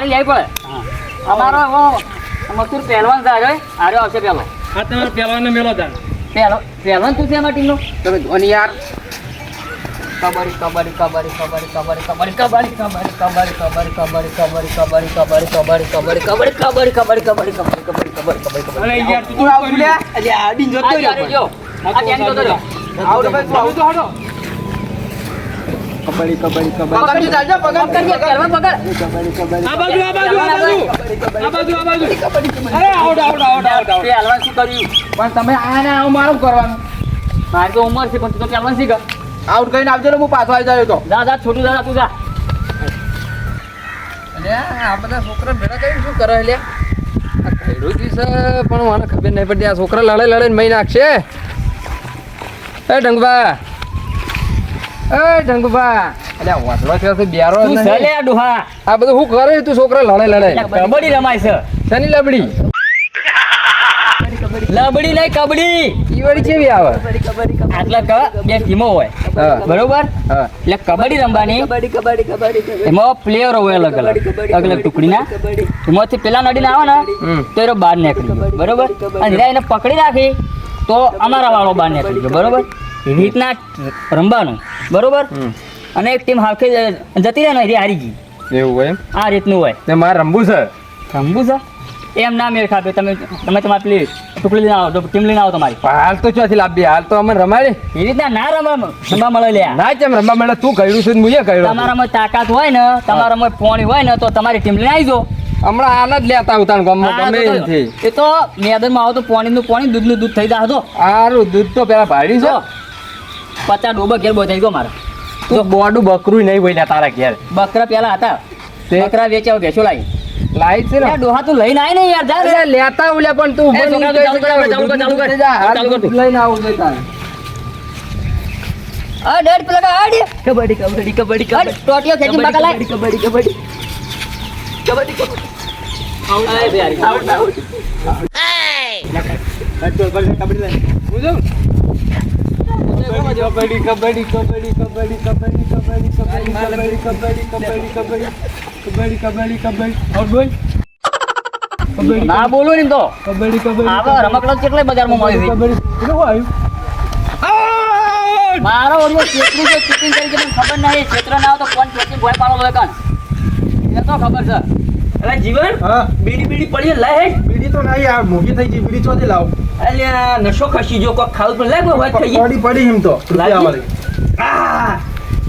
તારી લઈ પડે અમારો એવો મથુર પહેલવાન જાય આર્યો આવશે પેલો આ તમારો પહેલવાનનો મેલો થાય પહેલવાન તું છે એમાં ટીમનો તમે ધોની યાર કબડ્ડી કબડ્ડી કબડ્ડી કબડ્ડી કબડ્ડી કબડ્ડી કબડ્ડી કબડ્ડી કબડ્ડી કબડ્ડી કબડ્ડી કબડ્ડી કબડ્ડી કબડ્ડી કબડ્ડી કબડ્ડી કબડ્ડી કબડ્ડી અરે યાર તું તું આવું લે અલે આડીન જોતો રહ્યો આ કેમ જોતો રહ્યો આવ તો ભાઈ તું આવ તો હડો કબડ્ડી કબડ્ડી કબડ્ડી પકડજી ચાલજો પકડ કરીએ પહેલવાન પકડ આ બાજુ અરે આઉટ પહેલવાન શું કર્યું પણ તમે આને આવ મારું કરવાનું મારી તો ઉંમર છે પણ તું તો પહેલવાન શીખ આઉટ કરીને આવજો ને હું પાછો આવી જાય તો જા છોટું જા તું જા અલે આ બધા છોકરા ભેળા કરીને શું કરે લે આ કઈડું છે પણ મને ખબર નહીં પડતી આ છોકરા લડે ને મહી નાખશે એ ઢંગભા અલ્યા વાસવા છે બેરો તું સલે ડોહા આ બધું હું કરે તું છોકરા લડે કબડ્ડી રમાય છે શની લબડી લબડી નહીં કબડ્ડી ઈ વળી કેવી આવે આટલા બે ટીમો હોય હા. બરોબર હા એટલે કબડ્ડી રમવાની એમાં પ્લેયર હોય અલગ અલગ ટુકડીના એમાંથી પેલા નડીને આવે ને તો એ બહાર નીકળી ગયો બરોબર અને જ્યારે એને પકડી રાખી તો અમારા વાળો બહાર નીકળી ગયો બરોબર એવી રીતના રમવાનું બરોબર અને એક ટીમ હાલખે જતી રહે ને એ હારી ગઈ એવું હોય એમ આ રીતનું હોય ને મારે રમવું છે રમવું છે એમ ના મેળ ખાધો તમે તમારી પ્લે ટુકડી લઈને આવો ટીમ લઈને આવો તમારી હાલ તો ચોથી લાવી હાલ તો અમે રમાડી એ રીતના ના રમવા મળે લે ના કેમ રમવા મળે તું કહ્યું છે મુએ કહ્યું તમારામાં તાકાત હોય ને તમારામાં પોણી હોય ને તો તમારી ટીમ લઈને આવી જાઓ હમણાં હાલ જ લેતા ઉતાણ ગમે ગમે એમથી એ તો મેદાનમાં આવો તો પાણીનું પાણી દૂધનું દૂધ થઈ જાય તો સારું દૂધ તો પેલા ભાડી છે 50 ડોબા ઘેર બોધાઈ ગયો મારા તું બોડું બકરું નહીં હોય તારા ઘેર બકરા પેલા હતા બકરા વેચ્યા ભેંસો લાવી લાઈટ છે ને ડોહા તું લઈને આય ને યાર જા અરે લેતા ઉલ્યા પણ તું એ છોકરા તું ચાલુ કર, ચાલુ કર. ચાલુ કર તું. લઈને આવું છે તારે આ ડેડ પેલા આડ કબડ્ડી કબડ્ડી કબડ્ડી કબડ્ડી ટોટિયો ખેંચી બકા લાય કબડ્ડી કબડ્ડી કબડ્ડી કબડ્ડી આઉટ આય બે out out kabaddi kabaddi kabaddi kabaddi kabaddi kabaddi kabaddi kabaddi kabaddi kabaddi kabaddi kabaddi kabaddi out બોલ ના બોલો ને તો કબડ્ડી કબડ્ડી આવા રમકડો કેટલા બજારમાં મળી છે કબડ્ડી શું આવ્યું મારો ઓડિયો ચેતરું છે ચીટિંગ કરી કે મને ખબર નહીં ચેત્ર ના આવે તો કોણ ચેટિંગ ભોય પાડો હોય કાન એ તો ખબર છે અરે જીવન હા બીડી પડી લાય હે બીડી તો નહીં આ મોગી થઈ ગઈ બીડી ચોથી લાવ અલ્યા નશો ખસી જો કોક ખાવ પર લાગો હોય થઈ પડી પડી એમ તો રૂપિયા વાળી આ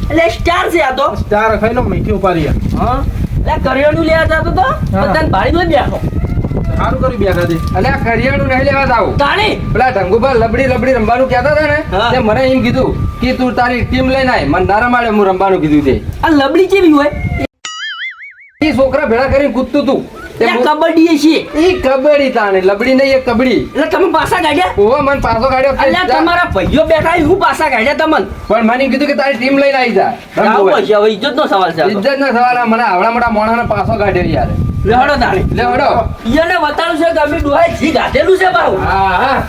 એટલે સ્ટાર છે આ તો સ્ટાર ખાઈ લો મીઠી ઉપાડી હા લે કરિયાણું લેવા જાતો તો બધાને ભાડી લઈ બેઠો સારું કર્યું બે ગાદી અલે આ કરિયાણું નહીં લેવા જાવ તાણી પેલા ઢંગુભા લબડી રમવાનું કહેતા હતા ને હા. તે મને એમ કીધું કે તું તારી ટીમ લઈને આય મને ના રમાડે હું રમવાનું કીધું તે આ લબડી કેવી હોય એ છોકરા ભેળા કરીને કૂદતું તું તે એ કબડ્ડી છે ઈ કબડ્ડી તાણે લબડી નહીં એ કબડી એટલે તમે પાછા કાઢ્યા ઓહો મને પાછો કાઢ્યો અલ્યા તમારા ભાઈઓ બેઠા હું પાછા કાઢ્યા તમને પણ મને એમ કીધું કે તારી ટીમ લઈને આવી જા આવું પછી હવે ઇજ્જતનો સવાલ છે આ તો. ઇજ્જતનો સવાલ આ મને આવડા મોટા મોણાને પાછો કાઢ્યો યાર લેવડો તાણી લે વડો ઈયાને બતાડું છે કે અમે ડોહાએ જી ગાધેલું છે બાઉ હા હા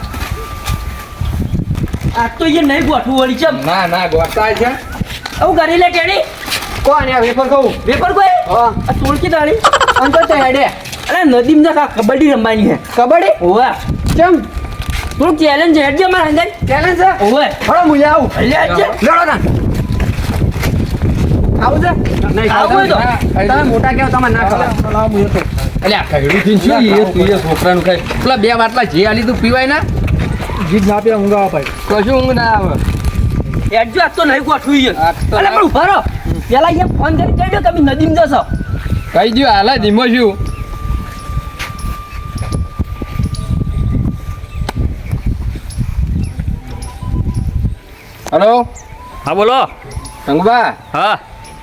આ તો ઈ નહીં ગોઠવું વળી છે ના ના ગોતા છે આવું કરી લે ટેડી કોણ આ વેફર કહું વેપર કોઈ હા આ તોડકી તાણી અંતર તે હેડે અરે નદીમાં જા કબડ્ડી રમવાની છે કબડ્ડી ઓવા કેમ થોડું ચેલેન્જ હેડજે મારા અંદર ચેલેન્જ છે ઓવે હળો મુજે આવું અલ્યા હેડજે લડો ના આવું છે નહીં આવું હોય તો. તમે મોટા કેવો તમે ના ખબર અલ્યા કઈડું થી શું એ તું એ છોકરાનું ખાય પેલા બે બાટલા જે આલી તું પીવાય ના જીભ ના પીવા ઊંઘ આવે ભાઈ કશું ઊંઘ ના આવે હેડજો આ તો નહીં ગોઠવું છે આ તો અરે પણ ઉભા રહો પેલા અહીંયા ફોન કરી કહી દો કે અમે નદીમાં જશો કઈ દઉં હાલ ધીમો છું હલો હા બોલો શંકુભા હા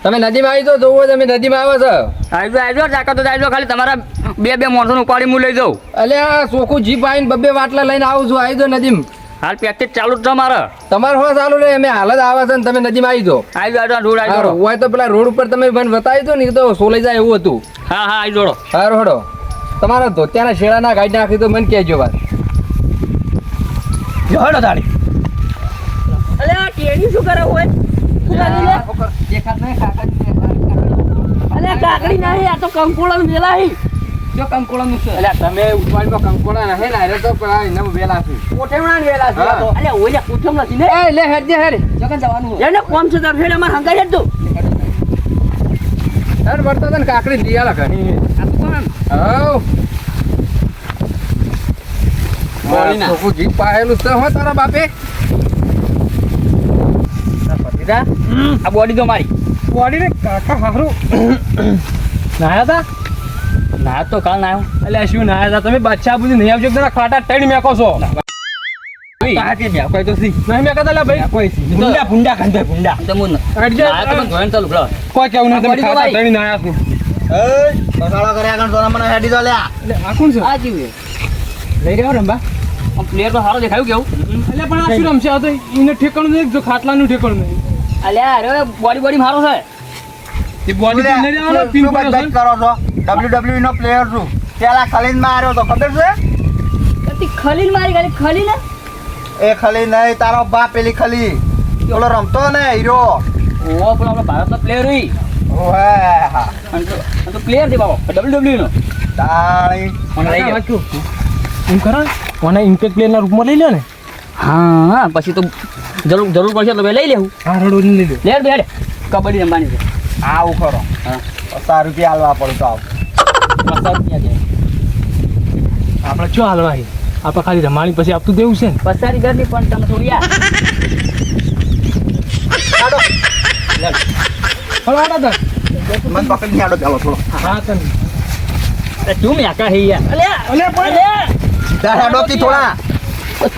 તમે નદીમાં આવી તો જોવો તમે નદીમાં આવો છો આવજો ચાકા તો આવજો ખાલી તમારા બે માણસોને ઉપાડી હું લઈ જાઉં અલ્યા સોખું જીપ આવીને બબ્બે બાટલા લઈને આવું છું આવી દો નદીમાં હાલ પ્રેક્ટિસ ચાલુ જ છે મારે તમારે હો ચાલુ રહે અમે હાલ જ આવે છે ને તમે નદીમાં આવી દો આવજો રોડ હારું, હોય તો પેલા રોડ ઉપર તમે મને બતાવી દો ને તો સોલાઈ જાય એવું હતું હા હા આવી જોડો સારું હડો તમારા ધોતિયાના શેડાના ગાડી નાખી તો મને કહેજો વાત હડો તાળી અલે આ ટેડી શું કરે હોય શું કરી લે દેખાત નહીં કાકા અલે અલે કાકડી નહીં આ તો કંકોળો વેલા હી જો કંકોડાનું છે અલ્યા તમે ઉઠવાડીમાં કંકોડા નહીં ને અરે તો પેલા એના વેલા છે કોઠેવણા ને વેલા છે આ તો. અલે ઓલે ઉઠમ નથી ને એ લે હેડ જે હેડ જગન જવાનું એને કોમ છે તાર ફેર અમાર હંગાઈ હેડ તું હેડ વળતો તને કાકડી લઈ આલા ઘણી આ તો કોણ હાઉ બોલી ના. છોકું જીપ પાયેલું છે હો તારા બાપે પતિદા આ બોડી તો મારી બોડી ને કાકા હારું નાયા તા ના તો કાલ ના આવ્યો અલ્યા શું નાયા તા તમે બાદશાહ બુજી નહીં આવજો એકદમ ખાટા ટણ મેકો છો કાકે મે કોઈ તો સી નહીં મેકા તા ભાઈ કોઈ ભૂંડા ભૂંડા ખાંધે ભૂંડા તો મુન અડજો આ તો ધોઈને ચાલુ ભલો કોઈ કેવું નહીં તમે બોડી તો ખાટા ભાઈ. ટણી નાયા છો એટલે આ કોણ છે આ જીવે લઈ રહ્યો રંબા પ્લેયર તો સારો દેખાયું કેવું અલ્યા પણ આ શું રમશે આ તો એને ઠેકાણું નહીં જો ખાટલાનું ઠેકાણું નહીં અલ્યા અરે બોડી મારો છે એ બોડી તો નહીં રહેવાનો પિન પડ્યો છે કરો છો WWE નો પ્લેયર છું પેલા ખલીન માં આવ્યો તો ખબર છે તી ખલીલ મારી ગાલી ખલીલ ને એ ખલી નહીં તારો બાપ પેલી ખલી ઓલો રમતો ને હીરો ઓ પણ આપણો ભારતનો પ્લેયર હી ઓહે હા અને તો પ્લેયર છે બાબા WWE નો તાળી મને લઈ ગયો એમ કરો મને ઇમ્પેક્ટ પ્લેયરના રૂપમાં લઈ લ્યો ને હા પછી તો જરૂર પડશે તો લઈ લેવું હા રડો લઈ લ્યો લેડ બેડ કબડ્ડી રમવાની છે આવું ખરો હા 50 રૂપિયા આલવા પડે તો આવ 50 રૂપિયા છે આપણે શું હાલવા આપણે ખાલી રમાણી પછી આપતું દેવું છે ને પસારી ઘરની પણ તમે થોડી યાર હલો આડા તા મને પકડી આડો ચાલો થોડો હા તને તું મેકા હે યાર અલ્યા અલે પણ સીધા હેડો કી થોડા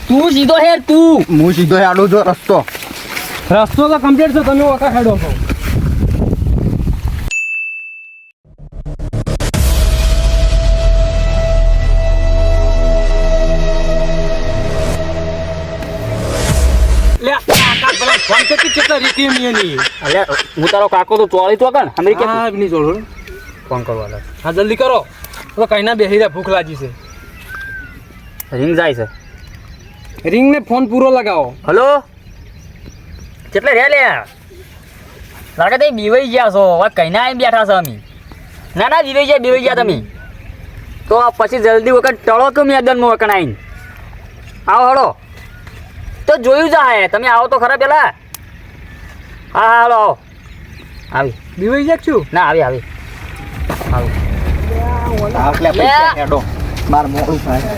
તું સીધો હે તું હું સીધો હેડો જો રસ્તો રસ્તો તો કમ્પ્લીટ છે તમે ઓકા હેડો છો અલ્યા હું તારો કાકો તો ચોળી તો કણ અમેરિકા હા નહીં જોડો ફોન કરવાનો હા જલ્દી કરો તો કઈ ના બેહી રહ્યા ભૂખ લાગી છે રિંગ જાય છે રિંગ ને ફોન પૂરો લગાવો હલો કેટલે રે લે લાગે તે બીવાઈ ગયા છો હવે કઈ ના આવીને બેઠા છો અમે ના બીવાઈ ગયા તમે તો પછી જલ્દી વખત ટળો કે મેદાનમાં વખત આવીને આવો હળો તો જોયું જાય તમે આવો તો ખરા પેલા હા હાલો આવો આવી બીવાઈ જાય છું ના આવી આવો આટલે પૈસા હેડો માર મોડું થાય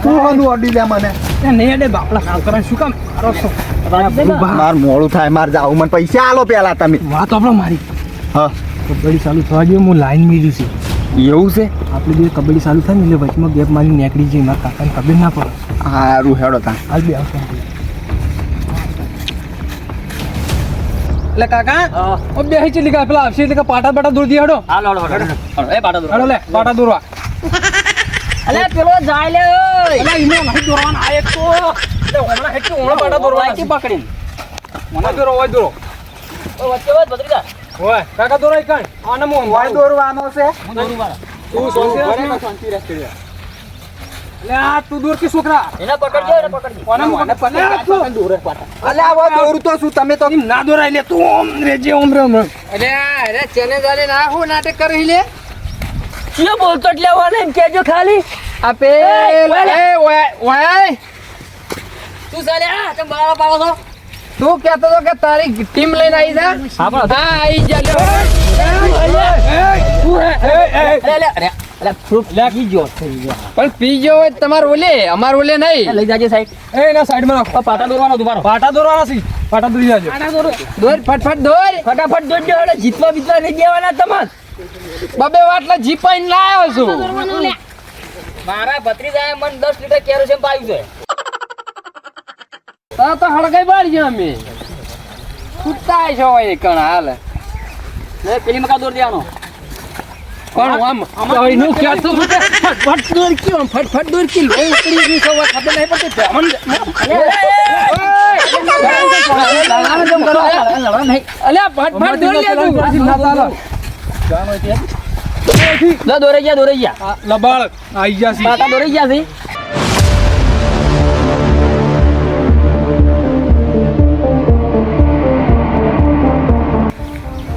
તું હંધું અડી લે મને નહીં અડે બાપલા કામ કરે શું કામ માર મોડું થાય માર જાવ મને પૈસા આલો પેલા તમે વાત આપણે મારી હા કબડ્ડી ચાલુ થવા જોઈએ હું લાઈન મેળ્યું છે એવું છે આપણે જે કબડ્ડી ચાલુ થાય ને એટલે વચમાં ગેપ મારી નીકળી જઈએ મારા કાકાને ખબર ના પડે હારું હેડો તા હાલ બી આવશે એટલે કાકા ઓ બે હી ચલી ગયા પેલા આવશે એટલે પાટા બાટા દૂર દી હડો હાલો એ પાટો હડો લે પાટા દૂરવા અલે પેલો જાય લે ઓય અલા ઈને નહીં દોરવાના આ એક તો એટલે હમણાં હેઠું હમણાં પાટા દોરવાના વાંચી પકડીને મને દોરો હોય દોરો ઓ વચ્ચે વચ ભત્રીજા હોય કાકા દોરાય કાંઈ આને હું વાય દોરવાનો છે હું દોરું મારા તું શાંતિ રાખ એટલે આ તું દૂર કે છોકરા એને પકડજો કોને મને પકડ દોરે પાટા અલે આવો દોરું તો શું તમે તો ના દોરાય લે તું ઓમ રેજે ઓમ રે અરે ચેને ગાલે ના હું નાટક કરી લે શું બોલતો એટલે વાને કેજો ખાલી આપે ઓય તું ચાલે આ તમે બાળા પાડો છો તું કહેતો તો કે તારી ટીમ લઈને આવી જા હા પણ હા આવી જા અરે ફ્રૂટ લાગી ગયો થઈ ગયા પણ પીજો હોય તમાર ઓલે અમાર ઓલે નહીં લઈ જાજે સાઈડ એ ના સાઈડમાં રાખો પાટા દોરવાનો દુબારો પાટા દોરવાના છે પાટા દોરી જાજો દોર ફટફટ દોર ફટાફટ દોડજો એટલે જીતવા બીતવા નહીં દેવાના તમાર બબે વાટલા જીપાઈને લાયો છું મારા ભત્રીજાએ મને 10 લીટર કેરોસીન પાયું છે તો હળગાઈ બાળી અમે કુત્તા છો હોય કણ હાલ લે પેલી મકા દોર દેવાનો કોણ આમ ઓય નું ક્યાં તો ફટફટ દોર ક્યો ફટફટ દોર કી લોહી ઉતરી ગઈ સવા ખબર નહીં પડતી અલ્યા ફટફટ દોર લે તું દોરાઈ ગયા લબાળ આઈ ગયા છે પાટા દોરાઈ ગયા છે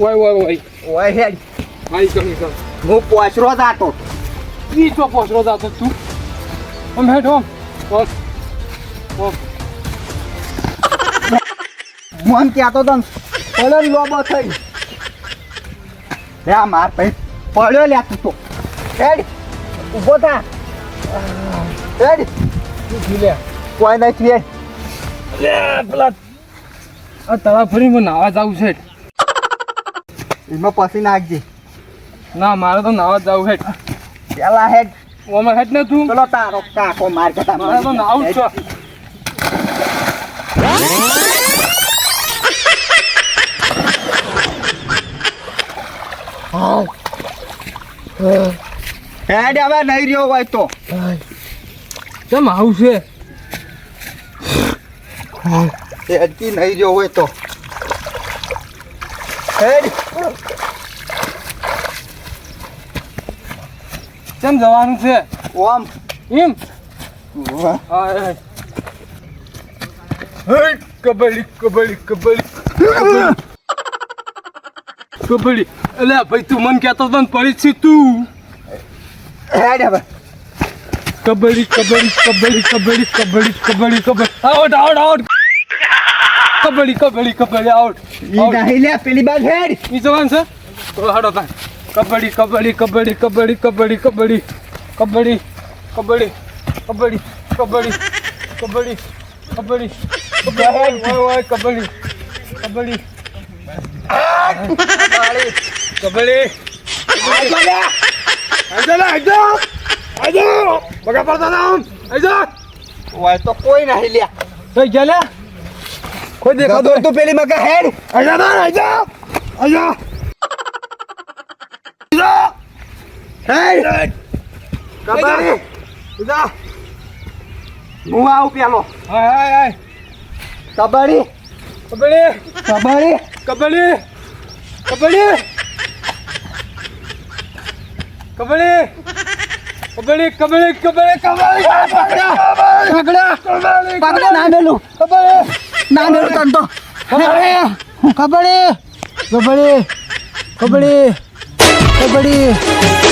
ઓય હેડ આઈ કમી કર હું પોચરો જાતો ઈ તો પોસરો જાતો તું ઓમ હેડ ઓમ ઓમ મન કહેતો તો પડ્યો લોબો થઈ લે આ માર ભાઈ પડ્યો લે તું તો હેડ ઊભો થા હેડ લે કોઈ નથી હેડ લે પેલા આ તળા ફરી મને નાવા જાવું છે એમાં પછી નાખજે ના મારે તો નાવા જાવું હેડ પેલા હેડ ઓમાં હેડ ને તું પેલો તારો કાકો માર કરતા મારે તો નાવું જ છે હેડ હવે નહીં રહ્યો હોય તો કેમ આવશે હેડકી નહીં રહ્યો હોય તો હેડ કેમ જવાનું છે ઓમ એમ હા કબડ્ડી કબડ્ડી કબડ્ડી કબડ્ડી અલ્યા ભાઈ તું મન કહેતો તો ને પડી છે તું હેડ હવે kabaddi kabaddi kabaddi kabaddi kabaddi kabaddi kabaddi out out out kabaddi kabaddi kabaddi out ઈ નહીં લે પેલી બાદ હેડ ઈ જવાન છે તો હાડો ભાઈ કબડ્ડી કબડ્ડી કબડ્ડી કબડ્ડી કબડ્ડી કબડ્ડી કબડ્ડી કબડ્ડી કબડ્ડી કબડ્ડી કબડ્ડી કબડ્ડી કબડ્ડી ઓય કબડ્ડી કબડ્ડી કબડ્ડી બગા પડતા ના ઓય તો કોઈ નહીં લે તો ગેલે કોઈ દેખા ગદો તું પેલી મકા હેડ હેડ કબડ્ડી હું આવું પેલો હાય હાય હાય કબડ્ડી કબડ્ડી કબડ્ડી કબડ્ડી કબડ્ડી કબડ્ડી કબડ્ડી કબડ્ડી કબડ્ડી કબડ્ડી પકડા ના મેલું ના મેલું તન તો કબડ્ડી કબડ્ડી કબડ્ડી કબડ્ડી